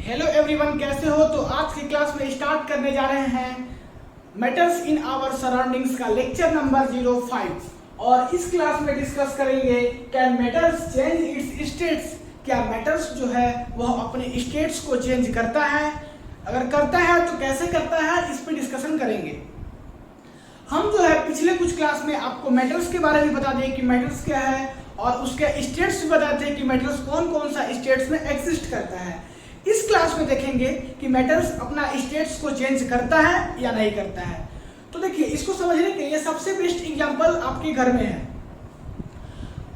Hello everyone, कैसे हो? तो आज की क्लास में स्टार्ट करने जा रहे हैं मैटर्स इन आवर सराउंडिंग्स का लेक्चर नंबर 05 और इस क्लास में डिस्कस करेंगे can matters change it's states. क्या मैटर्स जो है वह अपने स्टेट्स को चेंज करता है? अगर करता है तो कैसे करता है, इस पर डिस्कशन करेंगे। हम जो है पिछले कुछ क्लास में आपको मैटर्स के बारे में बता दें कि मैटर्स क्या है और उसके स्टेट्स बताते हैं कि मैटर्स कौन कौन सा स्टेट्स में एग्जिस्ट करता है। इस क्लास में देखेंगे कि मैटर्स अपना स्टेट्स को चेंज करता है या नहीं करता है। तो देखिए, इसको समझने के लिए सबसे बेस्ट एग्जांपल आपके घर में है।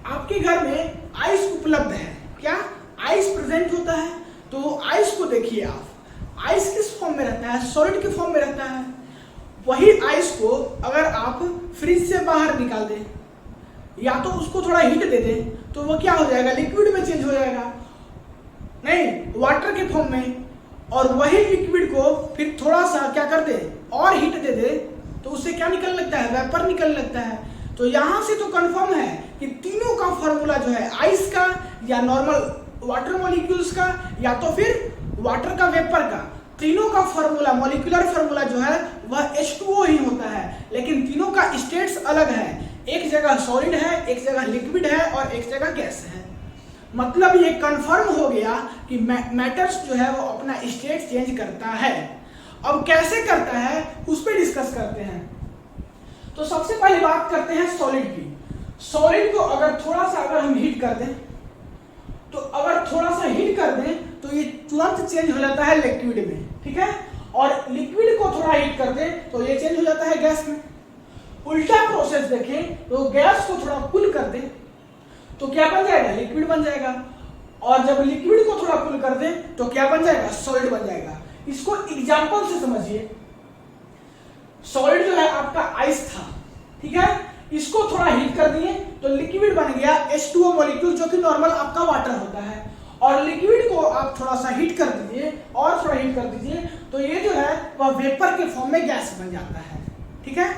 आपके घर में आइस उपलब्ध है। क्या आइस प्रेजेंट होता है? तो आइस को देखिए आप, आइस किस फॉर्म में रहता है? सॉलिड के फॉर्म में रहता है। वही आइस को अगर आप फ्रिज से बाहर निकाल दें या तो उसको थोड़ा हीट दे दें तो वो क्या हो जाएगा? लिक्विड में चेंज हो जाएगा, नहीं वाटर के फॉर्म में। और वही लिक्विड को फिर थोड़ा सा क्या कर दे और हीट दे दे तो उससे क्या निकल लगता है? वेपर निकल लगता है। तो यहां से तो कंफर्म है कि तीनों का फॉर्मूला जो है आइस का या नॉर्मल वाटर मॉलिक्यूल्स का या तो फिर वाटर का वेपर का, तीनों का फॉर्मूला मॉलिक्यूलर फॉर्मूला जो है वह H2O ही होता है। लेकिन तीनों का स्टेट्स अलग है, एक जगह सॉलिड है, एक जगह लिक्विड है और एक जगह गैस है। मतलब ये कंफर्म हो गया कि मैटर्स जो है वो अपना स्टेट चेंज करता है। अब कैसे करता है उस पर डिस्कस करते हैं। तो सबसे पहले बात करते हैं सॉलिड की। सॉलिड को अगर थोड़ा सा हम हीट कर दें तो ये तुरंत चेंज हो जाता है लिक्विड में, ठीक है। और लिक्विड को थोड़ा हीट कर दें तो ये चेंज हो जाता है गैस में। उल्टा प्रोसेस देखें तो गैस को थोड़ा कूल कर दें तो क्या बन जाएगा? लिक्विड बन जाएगा। और जब लिक्विड को थोड़ा कूल कर दें तो क्या बन जाएगा? सॉलिड बन जाएगा। इसको एग्जांपल से समझिए। सॉलिड जो है आपका आइस था, ठीक है, इसको थोड़ा हीट कर दिए तो लिक्विड बन गया H2O मॉलिक्यूल, जो कि नॉर्मल आपका वाटर होता है। और लिक्विड को आप थोड़ा सा हीट कर दीजिए और थोड़ा हीट कर दीजिए तो ये जो है वह वेपर के फॉर्म में गैस बन जाता है, ठीक है।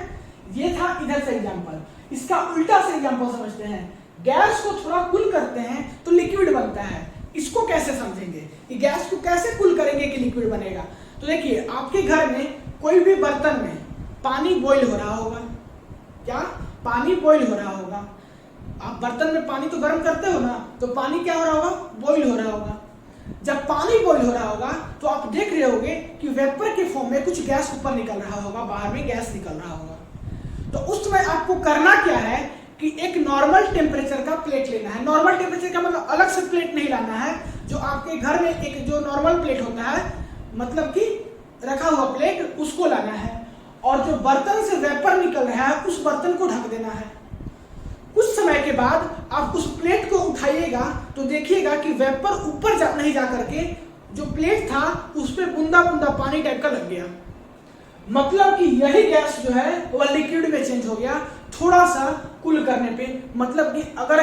ये था इधर से एग्जांपल। इसका उल्टा से एग्जांपल समझते हैं। गैस को थोड़ा कूल करते हैं तो लिक्विड बनता है। इसको कैसे समझेंगे कि गैस को कैसे कूल करेंगे कि लिक्विड बनेगा? तो देखिए, आपके घर में कोई भी बर्तन में पानी बॉईल हो रहा होगा। क्या पानी बॉईल हो रहा होगा? आप बर्तन में पानी तो गर्म करते हो ना, तो पानी क्या हो रहा होगा? बॉईल हो रहा होगा। जब पानी बॉईल हो रहा होगा तो आप देख रहे होगे कि वेपर के फॉर्म में कुछ गैस ऊपर निकल रहा होगा, बाहर में गैस निकल रहा होगा। तो उस समय आपको करना क्या है कि एक नॉर्मल टेम्परेचर का प्लेट लेना है। नॉर्मल टेम्परेचर का मतलब अलग से प्लेट नहीं लाना है। जो आपके घर में एक जो नॉर्मल प्लेट होता है, मतलब कि रखा हुआ प्लेट, उसको लाना है। और जो बर्तन से वेपर निकल रहा है उस बर्तन को ढक देना है। कुछ समय के बाद आप उस प्लेट को उठाइएगा तो देखिएगा कि वेपर ऊपर नहीं जा करके जो प्लेट था उस पर बूंदा बूंदा पानी टाइप का लग गया। मतलब कि यही गैस जो है वह लिक्विड में चेंज हो गया थोड़ा सा कूल करने पे। मतलब कि अगर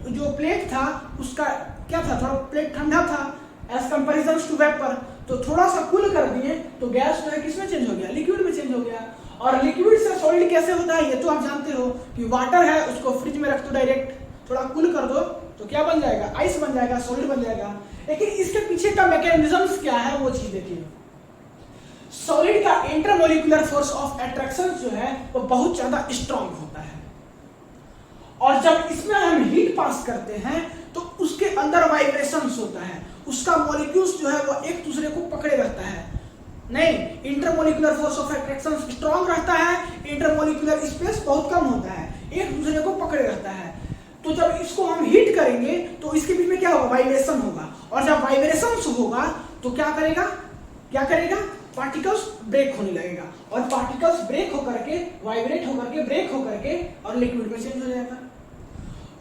जो प्लेट था उसका क्या था, थोड़ा प्लेट ठंडा था एज कंपेरिजन टू वेपर, तो थोड़ा सा कूल कर दिए तो गैस जो है किसमें चेंज हो गया? लिक्विड में चेंज हो गया। और लिक्विड से सॉलिड कैसे होता है ये तो आप जानते हो कि वाटर है, उसको फ्रिज में रख दो, डायरेक्ट थोड़ा कूल कर दो तो क्या बन जाएगा? आइस बन जाएगा, सॉलिड बन जाएगा। लेकिन इसके पीछे का मैकेनिज्म क्या है वो चीज देखिए। सॉलिड का इंटरमोलिकुलर फोर्स ऑफ अट्रैक्शन जो है वो बहुत ज्यादा स्ट्रांग होता है। और जब इसमें हम हीट पास करते हैं तो उसके अंदर वाइब्रेशंस होता है। उसका मॉलिक्यूल्स जो है वो एक दूसरे को पकड़े रहता है। नहीं, intermolecular force of attraction strong रहता है, इंटरमोलिकुलर स्पेस बहुत कम होता है, एक दूसरे को पकड़े रहता है। तो जब इसको हम हीट करेंगे तो इसके बीच में क्या होगा? वाइब्रेशन होगा। और जब वाइब्रेशन होगा तो क्या करेगा? पार्टिकल्स ब्रेक होने लगेगा। और पार्टिकल्स ब्रेक होकर के वाइब्रेट होकर के ब्रेक होकर के और लिक्विड में चेंज हो जाएगा।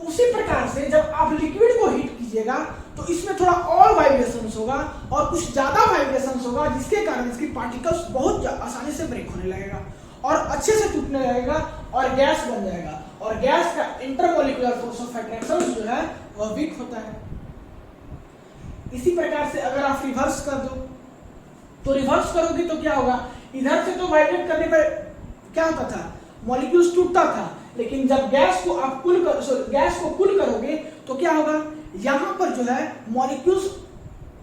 उसी प्रकार से जब आप लिक्विड को हीट कीजिएगा तो इसमें थोड़ा और वाइब्रेशंस होगा और कुछ ज्यादा वाइब्रेशंस होगा, जिसके कारण इसकी पार्टिकल्स बहुत आसानी से ब्रेक होने लगेगा और अच्छे से टूटने लगेगा और गैस बन जाएगा। और गैस का इंटरमोलिकुलर फोर्स ऑफ अट्रैक्शन जो है वह वीक होता है। इसी प्रकार से अगर आप रिवर्स कर दो तो रिवर्स करोगे तो क्या होगा? इधर से तो वाइब्रेट करने पर क्या होता था? मॉलिक्यूल्स टूटता था। लेकिन जब गैस को कूल करोगे तो क्या होगा? यहाँ पर जो है मॉलिक्यूल्स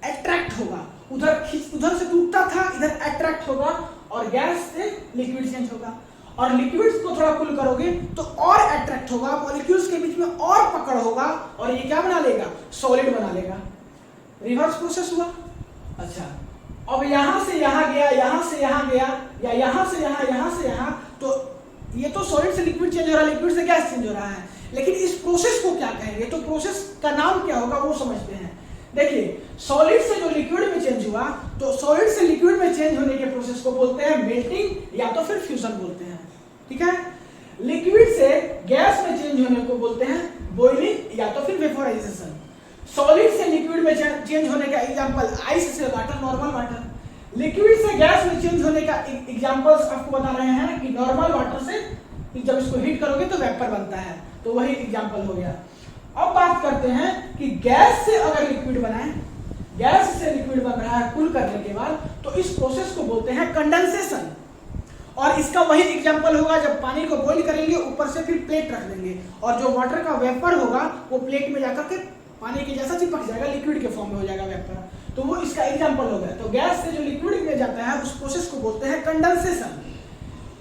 अट्रैक्ट होगा, उधर से टूटता था, इधर अट्रैक्ट होगा और गैस से लिक्विड चेंज होगा। और लिक्विड्स को थोड़ा कूल करोगे तो और अट्रैक्ट होगा, मॉलिक्यूल्स के बीच में और पकड़ होगा और ये क्या बना लेगा, सॉलिड बना लेगा। रिवर्स प्रोसेस हुआ। अच्छा, अब यहां से यहां गया, यहां से यहां गया, या यहां से यहां, तो ये तो सॉलिड से लिक्विड चेंज हो रहा है, लिक्विड से गैस चेंज हो रहा है, लेकिन इस प्रोसेस को क्या कहेंगे, तो प्रोसेस का नाम क्या होगा वो समझते हैं। देखिए, सॉलिड से जो लिक्विड में चेंज हुआ, तो सॉलिड से लिक्विड में चेंज होने के प्रोसेस को बोलते हैं मेल्टिंग या तो फिर फ्यूजन बोलते हैं, ठीक है। लिक्विड से गैस में चेंज होने को बोलते हैं बॉइलिंग या तो फिर वेपोराइजेशन। सॉलिड से लिक्विड में चेंज होने का एग्जांपल आइस से वाटर, नॉर्मल वाटर। लिक्विड से गैस में चेंज होने का एग्जांपल्स आपको बता रहे हैं कि नॉर्मल वाटर से जब इसको हीट करोगे तो वेपर बनता है, तो वही एग्जांपल हो गया। अब बात करते हैं कि गैस से अगर लिक्विड बनाए, गैस से लिक्विड बन रहा है कूल करने के बाद, तो इस प्रोसेस को बोलते हैं कंडेंसेशन। और इसका वही एग्जांपल होगा जब पानी को बॉईल करेंगे, ऊपर से फिर प्लेट रख देंगे और जो वाटर का वेपर होगा वो प्लेट में जाकर के पानी के जैसा चिपक जाएगा, लिक्विड के फॉर्म में हो जाएगा वेपर, तो वो इसका एग्जांपल हो गया। तो गैस से जो लिक्विड में जाता है उस प्रोसेस को बोलते हैं कंडेंसेशन।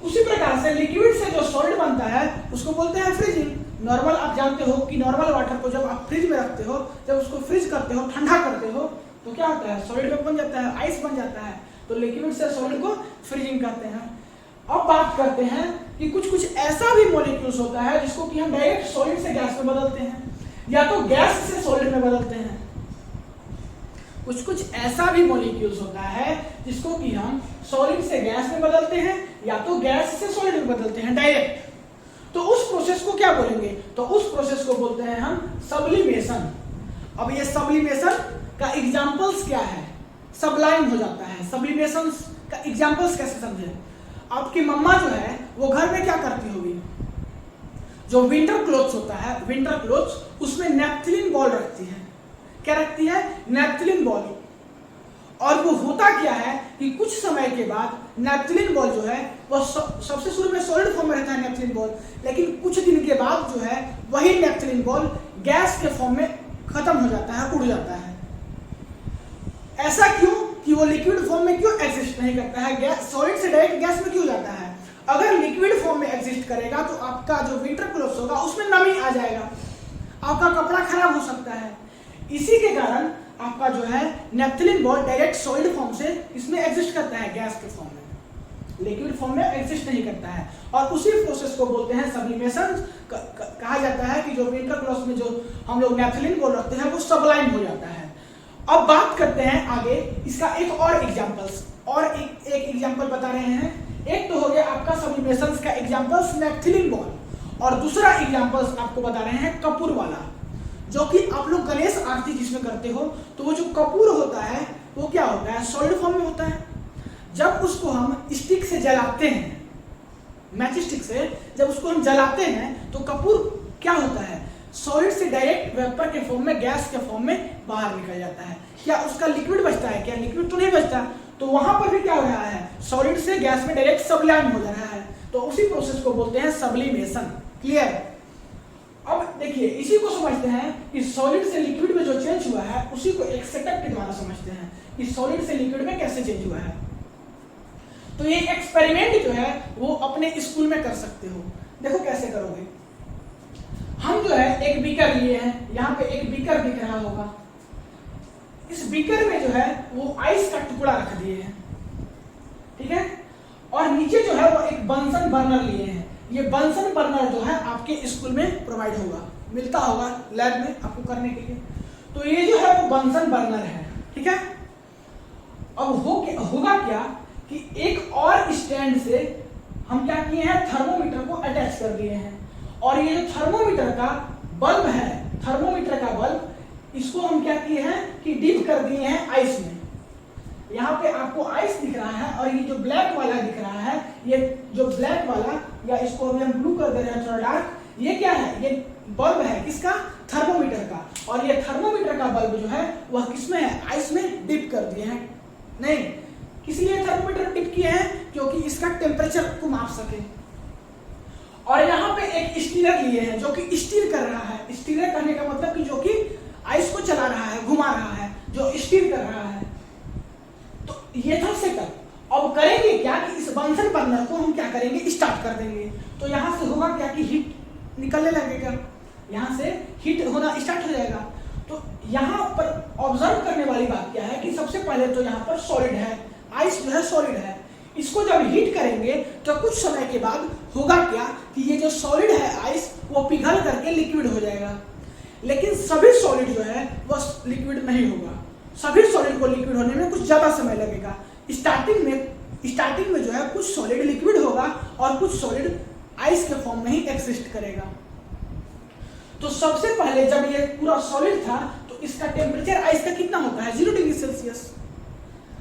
उसी प्रकार से लिक्विड से जो सॉलिड बनता है उसको बोलते हैं फ्रीजिंग। नॉर्मल आप जानते हो कि नॉर्मल वाटर को जब आप फ्रिज में रखते हो, जब उसको फ्रीज करते हो, ठंडा करते हो, तो क्या होता है, सॉलिड में बन जाता है, आइस बन जाता है। तो लिक्विड से सॉलिड को फ्रीजिंग कहते हैं। अब बात करते हैं कि कुछ ऐसा भी मॉलिक्यूल्स होता है जिसको कि हम डायरेक्ट सॉलिड से गैस में बदलते हैं या तो गैस से सॉलिड में बदलते हैं। कुछ ऐसा भी मॉलिक्यूल्स होता है जिसको कि हम सॉलिड से गैस में बदलते हैं या तो गैस से सॉलिड में बदलते हैं डायरेक्ट। तो उस प्रोसेस को क्या बोलेंगे, तो उस प्रोसेस को बोलते हैं हम सब्लिमेशन। अब ये सब्लिमेशन का एग्जांपल्स क्या है, सबलाइम हो जाता है। सब्लिमेशन का एग्जांपल्स कैसे समझे, आपकी मम्मा जो है वो घर में क्या करती होगी, जो विंटर क्लोथ्स होता है, विंटर क्लोथ्स, उसमें नेपथलीन बॉल रखती है। क्या रखती है, नेपथलीन बॉल। और वो होता क्या है कि कुछ समय के बाद नेपथलीन बॉल जो है वो सबसे शुरू में सॉलिड फॉर्म में रहता है नेपथलीन बॉल, लेकिन कुछ दिन के बाद जो है वही नेपथलीन बॉल गैस के फॉर्म में खत्म हो जाता है, उड़ जाता है। ऐसा क्यों कि वो लिक्विड फॉर्म में क्यों एग्जिस्ट नहीं करता है, गैस सॉलिड से डायरेक्ट गैस में क्यों जाता है। अगर लिक्विड फॉर्म में एग्जिस्ट करेगा तो आपका जो विंटर क्लोथ्स होगा उसमें नमी आ जाएगा, आपका कपड़ा खराब हो सकता है। इसी के कारण आपका जो है नेपथलीन बॉल डायरेक्ट सॉलिड फॉर्म से इसमें एग्जिस्ट करता है, गैस के फॉर्म में, लिक्विड फॉर्म में एग्जिस्ट नहीं करता है। और उसी प्रोसेस को बोलते हैं सब्लिमेशन। कहा जाता है कि जो विंटर क्लोथ्स में जो हम लोग नेपथलीन बॉल रखते हैं वो सबलाइम हो जाता है। अब बात करते हैं आगे इसका एक और एग्जांपल्स, और एक एग्जांपल बता रहे हैं। एक तो हो गया आपका सब्लिमेशन का एग्जांपल्स नेपथलीन बॉल, और दूसरा एग्जांपल्स आपको बता रहे हैं कपूर वाला, जो कि आप लोग गणेश आरती जिसमें करते हो, तो वो जो कपूर होता है वो क्या होता है, सॉलिड फॉर्म में होता है। जब उसको हम स्टिक से जलाते हैं, मैच स्टिक से जब उसको हम जलाते हैं तो कपूर क्या होता है, सॉलिड से डायरेक्ट वेपर के फॉर्म में, गैस के फॉर्म में बाहर निकल जाता है। क्या उसका लिक्विड बचता है, क्या लिक्विड तो नहीं बचता। तो वहां पर भी क्या हो रहा है, सॉलिड से गैस में डायरेक्ट सबलाइम हो जा रहा है। तो उसी प्रोसेस को बोलते हैं सब्लिमेशन। क्लियर। अब देखिए इसी को समझते हैं कि सॉलिड से लिक्विड में जो चेंज हुआ है उसी को एक सेटअप के द्वारा समझते हैं कि सॉलिड से लिक्विड में कैसे चेंज हुआ है। तो ये एक्सपेरिमेंट जो है वो अपने स्कूल में कर सकते हो। देखो कैसे करोगे। हम जो है एक बीकर लिए हैं, यहाँ पे एक बीकर दिख रहा होगा। इस बीकर में जो है वो आइस का टुकड़ा रख दिए हैं, ठीक है। और नीचे जो है वो एक बंसन बर्नर लिए हैं। ये बंसन बर्नर जो है आपके स्कूल में प्रोवाइड होगा, मिलता होगा लैब में आपको करने के लिए। तो ये जो है वो बंसन बर्नर है, ठीक है। अब होगा क्या कि एक और स्टैंड से हम क्या किए हैं, थर्मोमीटर को अटैच कर दिए हैं। और ये जो थर्मोमीटर का बल्ब है, थर्मोमीटर का बल्ब, इसको हम क्या किए हैं कि डीप कर दिए हैं आइस में। यहाँ पे आपको आइस दिख रहा है और ये जो ब्लैक वाला दिख रहा है, ये जो ब्लैक वाला, या इसको अभी हम ब्लू कर दे रहे हैं थोड़ा डार्क, ये क्या है, ये बल्ब है किसका, थर्मोमीटर का। और ये थर्मोमीटर का बल्ब जो है वह किसमें है, आइस में डिप कर दिए हैं। नहीं, किस लिए थर्मोमीटर डिप किए हैं, क्योंकि इसका टेम्परेचर को माप सके। और यहाँ पे एक स्टीरर लिए हैं जो कि स्टीर कर रहा है। स्टीरर करने का मतलब कि जो कि आइस को चला रहा है, घुमा रहा है, जो स्टीर कर रहा है। ये था सेटअप। अब करेंगे क्या कि इस बंसन बर्नर को हम क्या करेंगे, स्टार्ट कर देंगे। तो यहाँ से होगा क्या कि हीट निकलने लगेगा, यहाँ से हीट होना स्टार्ट हो जाएगा। तो यहाँ पर ऑब्जर्व करने वाली बात क्या है कि सबसे पहले तो यहाँ पर सॉलिड है, आइस जो है सॉलिड है। इसको जब हीट करेंगे तो कुछ समय के बाद होगा क्या कि ये जो सॉलिड है आइस वो पिघल करके लिक्विड हो जाएगा। लेकिन सभी सॉलिड जो है वो लिक्विड नहीं होगा, सभी सॉलिड को लिक्विड होने में कुछ ज्यादा समय लगेगा। स्टार्टिंग में जो है कुछ सॉलिड लिक्विड होगा और कुछ सॉलिड आइस के फॉर्म में ही एग्जिस्ट करेगा। तो सबसे पहले जब ये पूरा सॉलिड था तो इसका टेम्परेचर आइस का कितना होता है, 0 डिग्री सेल्सियस।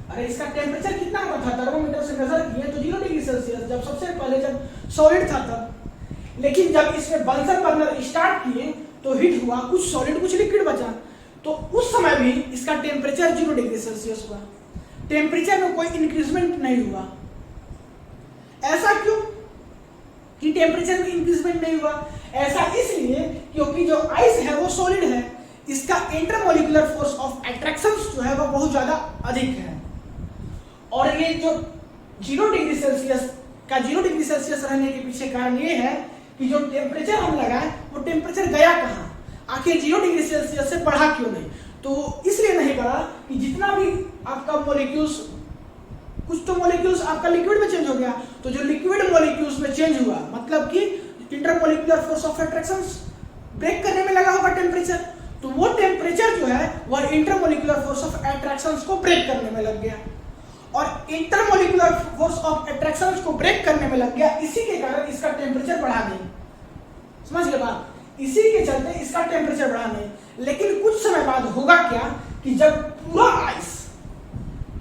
अरे इसका टेम्परेचर कितना होता था, थर्मोमीटर से मेजर किए तो 0 डिग्री सेल्सियस जब सबसे पहले जब सॉलिड था तब। लेकिन जब इसमें बंसन बर्नर स्टार्ट किए तो हीट हुआ, कुछ सॉलिड कुछ लिक्विड बचा, तो उस समय भी इसका टेम्परेचर 0 डिग्री सेल्सियस हुआ, टेम्परेचर में कोई इंक्रीजमेंट नहीं हुआ। ऐसा क्यों कि टेम्परेचर में इंक्रीजमेंट नहीं हुआ? ऐसा इसलिए क्योंकि जो आइस है वो सॉलिड है, इसका इंटरमोलिकुलर फोर्स ऑफ अट्रैक्शन जो है वो बहुत ज्यादा अधिक है। और ये जो 0 डिग्री सेल्सियस का 0 डिग्री सेल्सियस रहने के पीछे कारण ये है कि जो टेम्परेचर हम लगाए वो टेम्परेचर गया कहाँ, आखिर 0 डिग्री सेल्सियस से बढ़ा क्यों नहीं? तो इसलिए नहीं बढ़ा कि जितना भी आपका मॉलिक्यूल्स, कुछ तो मॉलिक्यूल्स आपका लिक्विड में चेंज हो गया, तो जो लिक्विड मॉलिक्यूल्स में चेंज हुआ मतलब कि intermolecular force of attraction break करने में लगा होगा टेम्परेचर, तो वो टेम्परेचर जो है वह इंटरमोलिकुलर फोर्स ऑफ अट्रैक्शन को ब्रेक करने में लग गया। और इंटरमोलिकुलर फोर्स ऑफ अट्रैक्शन को ब्रेक करने में लग गया, इसी के कारण इसका टेम्परेचर बढ़ा नहीं। समझ गए बात? इसी के चलते इसका टेम्परेचर बढ़ा नहीं। लेकिन कुछ समय बाद होगा क्या कि जब पूरा आइस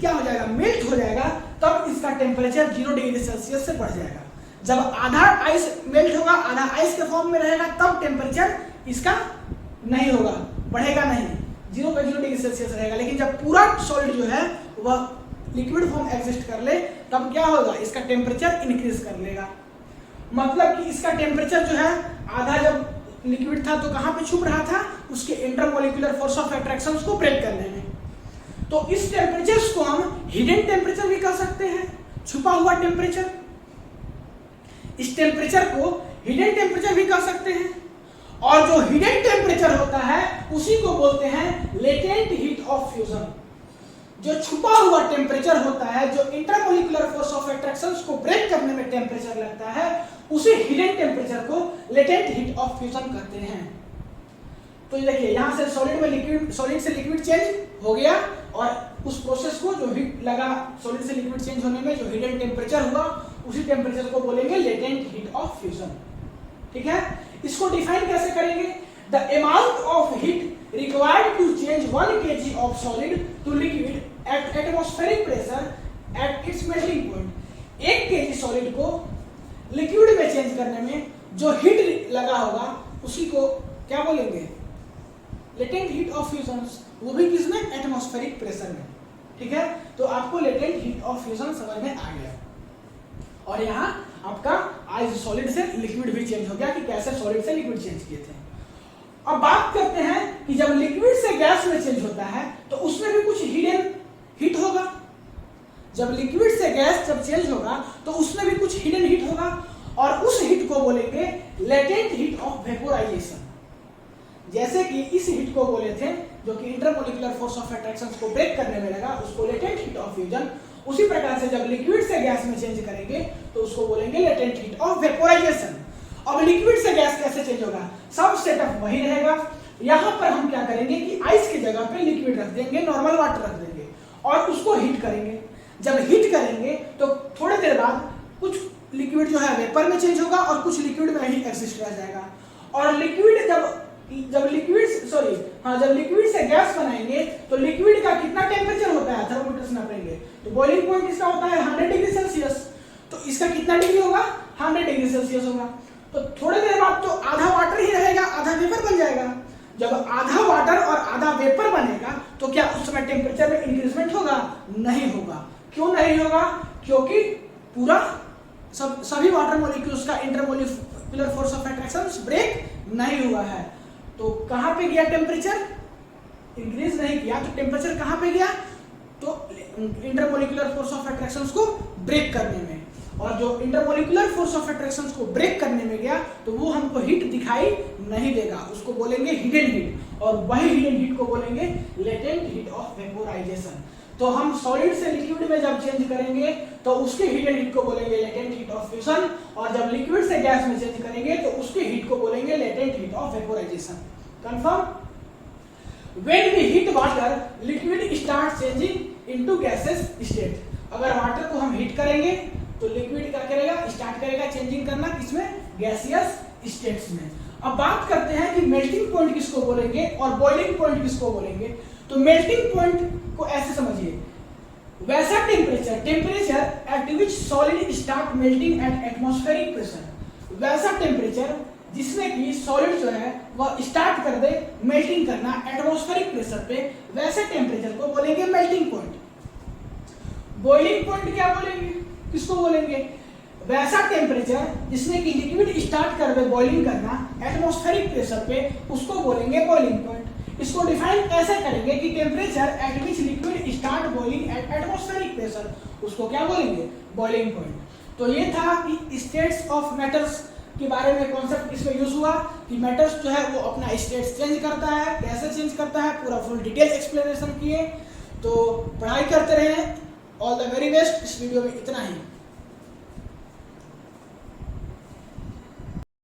क्या हो जाएगा, मेल्ट हो जाएगा, तब इसका टेम्परेचर 0 डिग्री सेल्सियस से बढ़ जाएगा। जब आधा आइस मेल्ट होगा, आधा आइस के फॉर्म में रहेगा, तब टेम्परेचर इसका नहीं होगा, बढ़ेगा नहीं, 0 का 0 डिग्री सेल्सियस रहेगा। लेकिन जब पूरा सॉलिड जो है वह लिक्विड फॉर्म एग्जिस्ट कर ले, तब क्या होगा, इसका टेम्परेचर इंक्रीज कर लेगा। मतलब कि इसका टेम्परेचर जो है आधा जब लिक्विड था तो कहां पे छुप रहा था, उसके इंटरमोलिकुलर फोर्स ऑफ अट्रैक्शन को ब्रेक करने में। तो इस टेम्परेचर को हम हिडन टेम्परेचर भी कह सकते हैं, छुपा हुआ टेम्परेचर। इस टेम्परेचर को हिडन टेम्परेचर भी कह सकते हैं। और जो हिडन टेम्परेचर होता है उसी को बोलते हैं लेटेंट हीट ऑफ फ्यूजन। जो छुपा हुआ टेम्परेचर होता है, जो इंटरमोलिकुलर फोर्स ऑफ अट्रैक्शन को ब्रेक करने में टेम्परेचर लगता है, उसे हिडन टेम्परेचर को लेटेंट हीट ऑफ फ्यूजन कहते हैं। तो ये देखिए, यहां से सॉलिड में लिक्विड, सॉलिड से लिक्विड चेंज हो गया, और उस प्रोसेस को जो हीट लगा सॉलिड से लिक्विड चेंज होने में, जो हिडन टेम्परेचर हुआ, उसी टेम्परेचर को बोलेंगे लेटेंट हीट ऑफ फ्यूजन। ठीक है, इसको डिफाइन कैसे करेंगे? The amount of heat required to change 1 kg of solid to liquid at atmospheric pressure at its melting point. 1 kg solid को लिक्विड में चेंज करने में जो हीट लगा होगा उसी को क्या बोलेंगे? Latent heat of fusion. वो भी किसमें? एटमॉस्फेरिक प्रेशर में। ठीक है, तो आपको लेटेंट हीट ऑफ फ्यूजन समझ में आ गया। और यहाँ आपका आइस सॉलिड से लिक्विड भी चेंज हो गया कि कैसे सॉलिड से लिक्विड चेंज किए थे। अब बात करते हैं कि जब लिक्विड से गैस में चेंज होता है तो उसमें भी कुछ हिडन हीट होगा। जब लिक्विड से गैस जब चेंज होगा तो उसमें भी कुछ हिडन हीट होगा, और उस हीट को बोलेंगे लेटेंट हीट ऑफ वेपोराइजेशन। जैसे कि इस हीट को बोले थे जो कि इंटरमोलिकुलर फोर्स ऑफ अट्रैक्शन को ब्रेक करने में लगा, उसको लेटेंट हीट ऑफ फ्यूजन। उसी प्रकार से जब लिक्विड से गैस में चेंज करेंगे तो उसको बोलेंगे लेटेंट हीट ऑफ वेपोराइजेशन। अब लिक्विड से गैस कैसे चेंज होगा? सब सेटअप वही रहेगा। यहाँ पर हम क्या करेंगे कि आइस की जगह पे लिक्विड रख देंगे, नॉर्मल वाटर रख देंगे, और उसको हीट करेंगे। जब हीट करेंगे तो थोड़ी देर बाद कुछ लिक्विड जो है वेपर में चेंज होगा और कुछ लिक्विड में ही एग्जिस्ट रह जाएगा। और लिक्विड जब लिक्विड से गैस बनाएंगे तो लिक्विड का कितना टेम्परेचर होता है, थर्मोमीटर से नापेंगे तो बॉइलिंग पॉइंट इसका होता है 100 डिग्री सेल्सियस। तो इसका कितना डिग्री होगा? 100 डिग्री सेल्सियस होगा। तो थोड़ी देर बाद तो आधा वाटर ही रहेगा, आधा वेपर बन जाएगा। जब आधा वाटर और आधा वेपर बनेगा तो क्या उस समय टेम्परेचर में इंक्रीजमेंट होगा? नहीं होगा। क्यों नहीं होगा? क्योंकि पूरा सभी वाटर मॉलिक्यूल्स का intermolecular force of attraction break नहीं हुआ है। तो कहां पे गया टेम्परेचर? इंक्रीज नहीं किया, तो टेम्परेचर कहां पे गया? तो इंटरमोलिकुलर फोर्स ऑफ अट्रैक्शन को ब्रेक करने में। और जो इंटरमोलिकुलर फोर्स ऑफ अट्रैक्शन को ब्रेक करने में गया तो वो हमको हीट दिखाई नहीं देगा, उसको बोलेंगे हिडन हीट, और वही हिडन हीट को बोलेंगे लेटेंट हीट ऑफ वेपोराइजेशन। तो हम सॉलिड से लिक्विड में जब चेंज करेंगे तो उसके हिडन हीट को बोलेंगे लेटेंट हीट ऑफ फ्यूजन, और जब लिक्विड से गैस में चेंज करेंगे तो उसके हीट को बोलेंगे latent heat of vaporisation. Confirm? When we heat water, liquid starts changing into gaseous state. अगर वाटर को हम हीट करेंगे तो लिक्विड क्या करेगा? स्टार्ट करेगा चेंजिंग करना, किसमें? गैसियस स्टेट्स में। अब बात करते हैं कि मेल्टिंग पॉइंट किसको बोलेंगे और बॉइलिंग पॉइंट किसको बोलेंगे। तो मेल्टिंग पॉइंट को ऐसे समझिए, वैसा temperature at which solid start melting eight atmospheric pressure, वैसा टेम्परेचर जिसमें कि सॉलिड जो है वह स्टार्ट कर दे मेल्टिंग करना एटमॉस्फेरिक प्रेशर पे, वैसे टेम्परेचर को बोलेंगे मेल्टिंग पॉइंट। बॉइलिंग पॉइंट क्या बोलेंगे, किसको बोलेंगे? वैसा टेम्परेचर जिसमें कि लिक्विड स्टार्ट कर दे बॉइलिंग करना एटमॉस्फेरिक प्रेशर पे, उसको बोलेंगे बॉइलिंग पॉइंट। इसको डिफाइन ऐसे करेंगे कि temperature at which liquid start boiling eight atmospheric pressure, उसको क्या बोलेंगे? Boiling point. तो ये था कि स्टेट्स ऑफ मैटर्स के बारे में कॉन्सेप्ट इसमें यूज हुआ कि मैटर्स जो है वो अपना स्टेट चेंज करता है, कैसे चेंज करता है, पूरा फुल डिटेल एक्सप्लेनेशन किए। तो पढ़ाई करते रहे। All the very best. इस वीडियो में इतना ही।